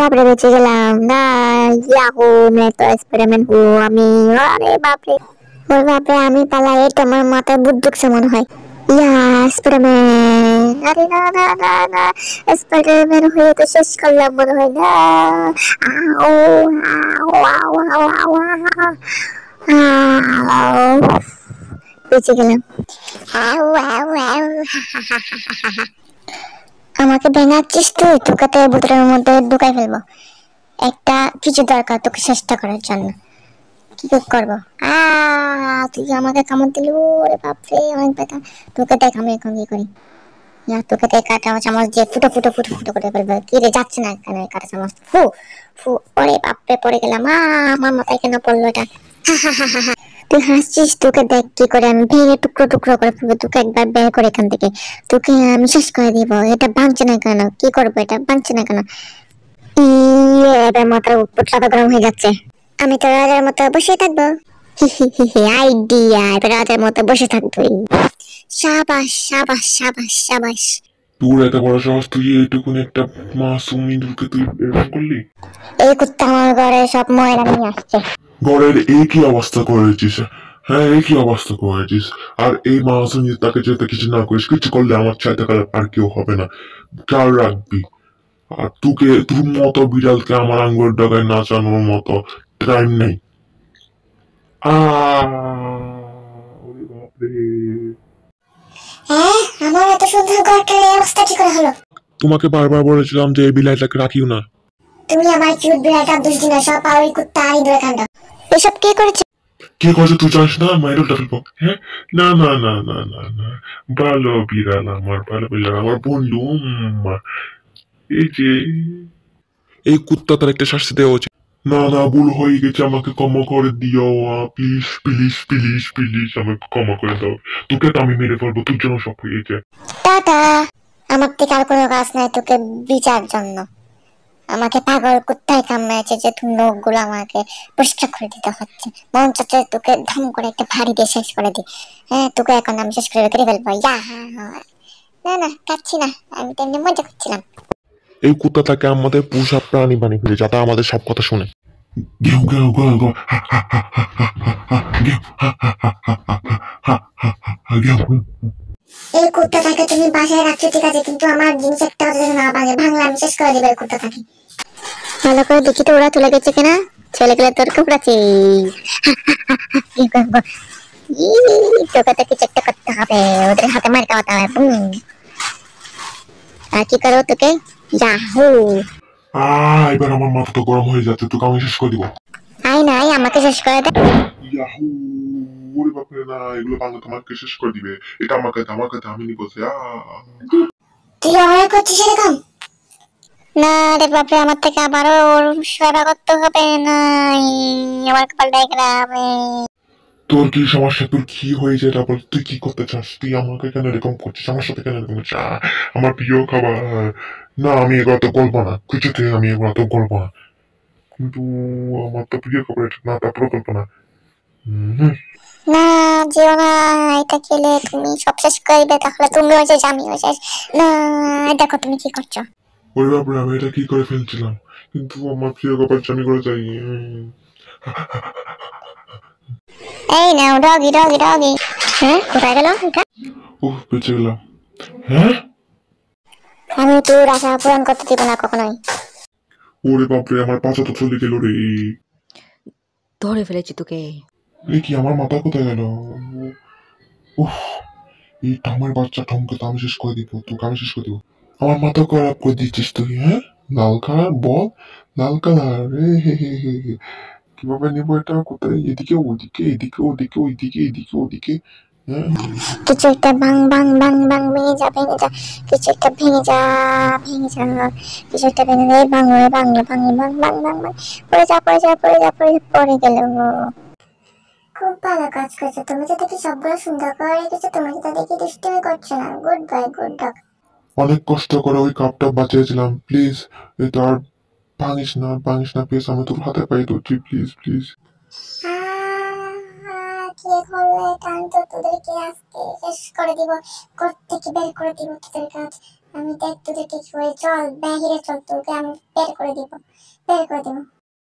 বাপরে বেঁচে গেলাম না। ইয়াহু मैं तो एक्सपेरिमेंट हूँ আমি। আরে বাপরে, ওরে বাপরে, আমি পালাই। তোমার মাথায় বুট ঢুকছে মনে হয়। ইয়া এক্সপেরিমেন্ট, আরে না না না না, এক্সপেরিমেন্ট হয়ে তো শেষ করলাম মনে হয় না। আও আও আও আও আও আও, বেঁচে গেলাম। আও আও আও, আমাকে ভেঙাচ্ছিস তুই? তোকে তো বোতলের মধ্যে ঢুকাই ফেলবো। একটা কিছু দরকার তোকে চেষ্টা করার জন্য। কি করবো? তুই আমাকে কামড় দিলি, ওরে বাপরে অনেক ব্যথা। তোকে দেখ আমি এখন কি করি। তোকে দেখ কাটা চামচ দিয়ে ফুটো ফুটো ফুটো ফুটো করে ফেলবো। কি রে, যাচ্ছে না কেন কাটা চামচ? ফু ফু, ওরে বাপরে পড়ে গেলাম। আমার মাথায় কেন পড়লো এটা? তুই হাসছিস? তোকে দেখ কি করে আমি ভেঙে টুকরো টুকরো করে ফেলবো। তোকে একবার বের করে এখান থেকে, তোকে আমি শেষ করে দিব। এটা ভাঙছে না কেন? কি করবো? এটা ভাঙছে না কেন? এবার মাথার উপরটা গরম হয়ে যাচ্ছে। আমি তো রাজার মতো বসে থাকবো। আইডিয়া, রাজার মতো বসে থাকবো। সাবাস সাবাস সাবাস সাবাস। তোর এত বড় সাহস, তুই এইটুকুন একটা মাসুম ইঁদুরকে তুই এরকম করলি? এই কুত্তা আমার ঘরে সব ময়লা নিয়ে আসছে। ঘরের এই কি অবস্থা করেছিস? হ্যাঁ, এই কি অবস্থা করেছিস? আর এই মাসুম তাকে যেতে কিছু না করিস, কিছু করলে আমার চাইতে আর কেউ হবে না, খেয়াল রাখবি। আর তোকে, তোর মতো বিড়ালকে আমার আঙ্গুর ডগায় নাচানোর মতো টাইম নেই। ওরে বাপরে! আমার এত সুন্দর ঘরটার এই অবস্থা কি করে হলো? তোমাকে বারবার বলেছিলাম যে এই বিলাইটাকে রাখিও না। তুমি আমার কিউট বিড়ালটা দোষ দিনা, সব আর ওই কুত্তা আর ইঁদুরের কাণ্ড। এসব কে করেছে? কে করেছে তুই জানিস না? মাইরুল ফেলবো। হ্যাঁ, না না না না না না, ভালো বিড়াল আমার, ভালো বিড়াল আমার বন্ধু। এই যে এই কুত্তা, তার একটা শাস্তি দেওয়া উচিত। না না, ভুল হয়ে গেছে, আমাকে ক্ষমা করে দিও। প্লিজ প্লিজ প্লিজ প্লিজ আমাকে ক্ষমা করে দাও। তোকে তো আমি মেরে ফেলবো, তোর জন্য সব হয়েছে। টাটা। আমার থেকে আর কোনো কাজ নাই তোকে বিচার জন্য। আমাকে পাগল কুত্তায় কামড়েছে যে তুই নখগুলো আমাকে পরিষ্কার করে দিতে হচ্ছে। মন চাচ্ছে তোকে ধাম করে একটা ভারী দিয়ে শেষ করে দি। হ্যাঁ, তোকে এখন আমি শেষ করে ফেলবো। না না, কাটছি না, আমি তো এমনি মজা করছিলাম। এই কুত্তাটাকে আমাদের পোষা প্রাণী বানিয়ে ফেলে, যাতে আমাদের সব কথা শুনে। গেউ গেউ গেউ গেউ, হা হা হা হা হা হা, গেউ হা হা হা হা হা হা হা, গেউ গেউ। এই কুত্তাটাকে তুমি বাসায় রাখছো ঠিক আছে, কিন্তু আমার জিনিস একটা না ভাঙে, ভাঙলে আমি শেষ করে দিব এই কুত্তাটাকে। ভালো করে দেখি তো ওরা চলে গেছে কিনা। চলে গেলে তোর কামড়াচ্ছে। তোকে তো কিছু একটা করতে হবে, ওদের হাতে মার খাওয়াতে হবে। আর কি করো তোকে? ইয়াহু! এবার আমার মাথা তো গরম হয়ে যাচ্ছে, তোকে আমি শেষ করে দিব। আয় নাই, আমাকে শেষ করে দে। ইয়াহু! ওরে বাপরে, না, এগুলো বাংলা তোমাকে শেষ করে দিবে। এটা আমার কাছে আমি নিবো। তুই আমার করছিস এরকম? না রে বাপরে, আমার থেকে আবারও ওর সেবা করতে হবে না। আমার কপালটাই গেলাম। তোর কি সমস্যা? তোর কি হয়েছে? তারপর তুই কি করতে চাস? তুই আমাকে কেন এরকম করছিস? আমার সাথে কেন এরকম করছিস? আমার প্রিয় খাবার। না, আমি এগুলো তো করবো না, কিছুতে আমি এগুলো তো করবো না। কিন্তু আমার তো প্রিয় খাবার এটা না, তারপরে করবো না। না, যেও না। এটা খেলে তুমি সব শেষ করবে, তাহলে তুমিও শেষ আমিও শেষ। না, দেখো তুমি কি করছো। ওরে বাপরে, আমি এটা কি করে ফেলছিলাম, কিন্তু আমার প্রিয় খাবার আমি করে যাই। এই নাও ডগি ডগি ডগি। হ্যাঁ, কোথায় গেল এটা? বেঁচে গেলাম। হ্যাঁ, আমি তোর আশা পূরণ করতে দিব না কখনোই। ওরে বাপরে, আমার পাছা তো চলে গেল রে। ধরে ফেলেছি তোকে। কি, আমার মাথা কোথায় গেল? উফ, এই ঠামের বাচ্চা ঠমকে তো আমি শেষ করে দিব, তোকে আমি শেষ করে দিব। আমার মাথা খারাপ করে দিচ্ছিস তুই। হ্যাঁ, লাল কালার বল, লাল কালার রে, হে হে হে হে। কিভাবে নেবো এটা? কোথায়? এদিকে ওদিকে, এদিকে ওদিকে, ওইদিকে এদিকে ওদিকে। হ্যাঁ, কিছু একটা ভাং ভাং ভাং ভাং, ভেঙে যা ভেঙে যা। কিছু একটা ভেঙে যা ভেঙে যা। কিছু একটা ভেঙে যা, ভাঙলো ভাঙলো ভাঙলো ভাঙ ভাঙ ভাঙ ভাঙ। পড়ে যা পড়ে যা পড়ে যা পড়ে যা, পড়ে গেল। খুব ভালো কাজ করছো তুমি, তো দেখি সবগুলো সুন্দর করে রেখেছো। তুমি তো দেখি দুষ্টুমি করছো না। Good bye, good dog. অনেক কষ্ট করে ওই কাপটা বাঁচিয়েছিলাম, প্লিজ এটা আর ভাঙিস না, ভাঙিস না প্লিজ। আমি তোর হাতে পাই ধরছি, প্লিজ প্লিজ। কে করলে এটা? আমি তো তোদেরকে আজকে শেষ করে দিব, ঘর থেকে বের করে দিব তোদের কাজ। আমি দেখতে দেখি কি করে, চল বাহিরে চল, তোকে আমি বের করে দিব, বের করে দিব।